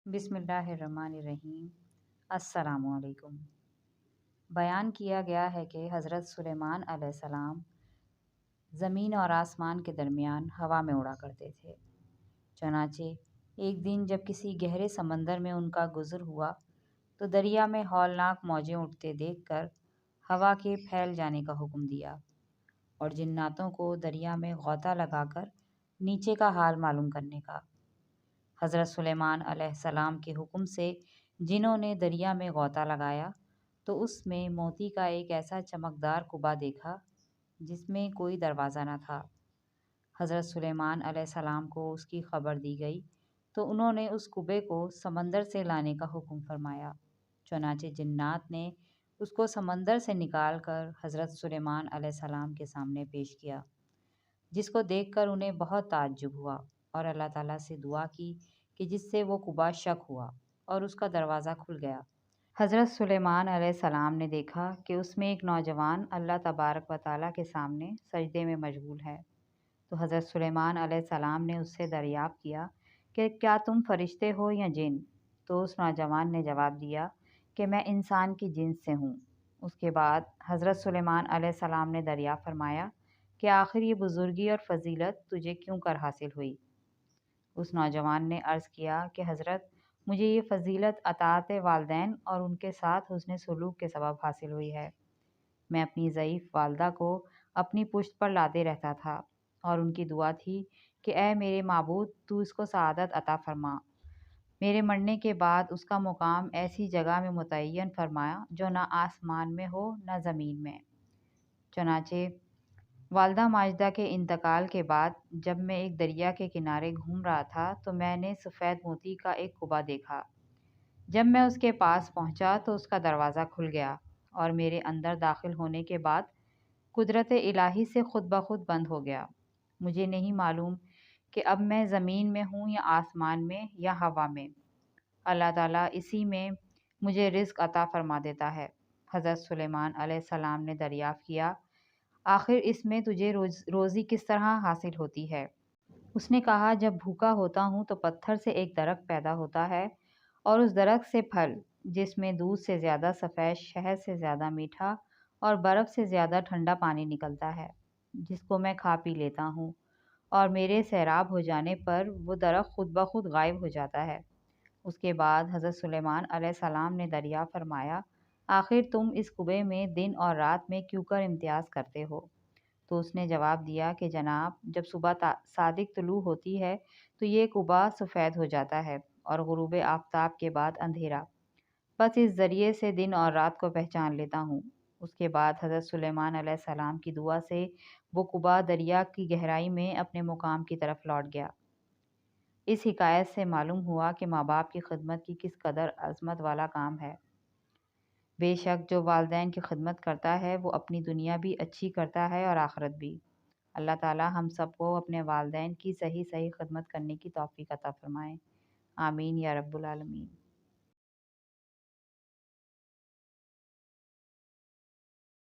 بسم اللہ الرحمن الرحیم۔ السلام علیکم۔ بیان کیا گیا ہے کہ حضرت سلیمان علیہ السلام زمین اور آسمان کے درمیان ہوا میں اڑا کرتے تھے۔ چنانچہ ایک دن جب کسی گہرے سمندر میں ان کا گزر ہوا تو دریا میں ہولناک موجیں اٹھتے دیکھ کر ہوا کے پھیل جانے کا حکم دیا اور جناتوں کو دریا میں غوطہ لگا کر نیچے کا حال معلوم کرنے کا۔ حضرت سلیمان علیہ السلام کے حکم سے جنوں نے دریا میں غوطہ لگایا تو اس میں موتی کا ایک ایسا چمکدار کبا دیکھا جس میں کوئی دروازہ نہ تھا۔ حضرت سلیمان علیہ السلام کو اس کی خبر دی گئی تو انہوں نے اس کبے کو سمندر سے لانے کا حکم فرمایا۔ چنانچہ جنات نے اس کو سمندر سے نکال کر حضرت سلیمان علیہ السلام کے سامنے پیش کیا، جس کو دیکھ کر انہیں بہت تعجب ہوا اور اللہ تعالیٰ سے دعا کی کہ جس سے وہ کبا شق ہوا اور اس کا دروازہ کھل گیا۔ حضرت سلیمان علیہ السلام نے دیکھا کہ اس میں ایک نوجوان اللہ تبارک و تعالیٰ کے سامنے سجدے میں مشغول ہے، تو حضرت سلیمان علیہ السلام نے اس سے دریافت کیا کہ کیا تم فرشتے ہو یا جن؟ تو اس نوجوان نے جواب دیا کہ میں انسان کی جنس سے ہوں۔ اس کے بعد حضرت سلیمان علیہ السلام نے دریافت فرمایا کہ آخر یہ بزرگی اور فضیلت تجھے کیوں کر حاصل ہوئی؟ اس نوجوان نے عرض کیا کہ حضرت مجھے یہ فضیلت اطاعت والدین اور ان کے ساتھ حسن سلوک کے سبب حاصل ہوئی ہے۔ میں اپنی ضعیف والدہ کو اپنی پشت پر لاتے رہتا تھا اور ان کی دعا تھی کہ اے میرے معبود تو اس کو سعادت عطا فرما۔ میرے مرنے کے بعد اس کا مقام ایسی جگہ میں متعین فرمایا جو نہ آسمان میں ہو نہ زمین میں۔ چنانچہ والدہ ماجدہ کے انتقال کے بعد جب میں ایک دریا کے کنارے گھوم رہا تھا تو میں نے سفید موتی کا ایک کبا دیکھا۔ جب میں اس کے پاس پہنچا تو اس کا دروازہ کھل گیا اور میرے اندر داخل ہونے کے بعد قدرت الہی سے خود بخود بند ہو گیا۔ مجھے نہیں معلوم کہ اب میں زمین میں ہوں یا آسمان میں یا ہوا میں۔ اللہ تعالیٰ اسی میں مجھے رزق عطا فرما دیتا ہے۔ حضرت سلیمان علیہ السلام نے دریافت کیا آخر اس میں تجھے روزی کس طرح حاصل ہوتی ہے؟ اس نے کہا جب بھوکا ہوتا ہوں تو پتھر سے ایک درخت پیدا ہوتا ہے اور اس درخت سے پھل جس میں دودھ سے زیادہ سفید، شہد سے زیادہ میٹھا اور برف سے زیادہ ٹھنڈا پانی نکلتا ہے، جس کو میں کھا پی لیتا ہوں اور میرے سیراب ہو جانے پر وہ درخت خود بخود غائب ہو جاتا ہے۔ اس کے بعد حضرت سلیمان علیہ السلام نے دریافت فرمایا آخر تم اس کبے میں دن اور رات میں کیوں کر امتیاز کرتے ہو؟ تو اس نے جواب دیا کہ جناب جب صبح صادق طلوع ہوتی ہے تو یہ کبا سفید ہو جاتا ہے اور غروب آفتاب کے بعد اندھیرا، بس اس ذریعے سے دن اور رات کو پہچان لیتا ہوں۔ اس کے بعد حضرت سلیمان علیہ السلام کی دعا سے وہ کبا دریا کی گہرائی میں اپنے مقام کی طرف لوٹ گیا۔ اس حکایت سے معلوم ہوا کہ ماں باپ کی خدمت کی کس قدر عظمت والا کام ہے۔ بے شک جو والدین کی خدمت کرتا ہے وہ اپنی دنیا بھی اچھی کرتا ہے اور آخرت بھی۔ اللہ تعالیٰ ہم سب کو اپنے والدین کی صحیح خدمت کرنے کی توفیق عطا فرمائے۔ آمین یا رب العالمین۔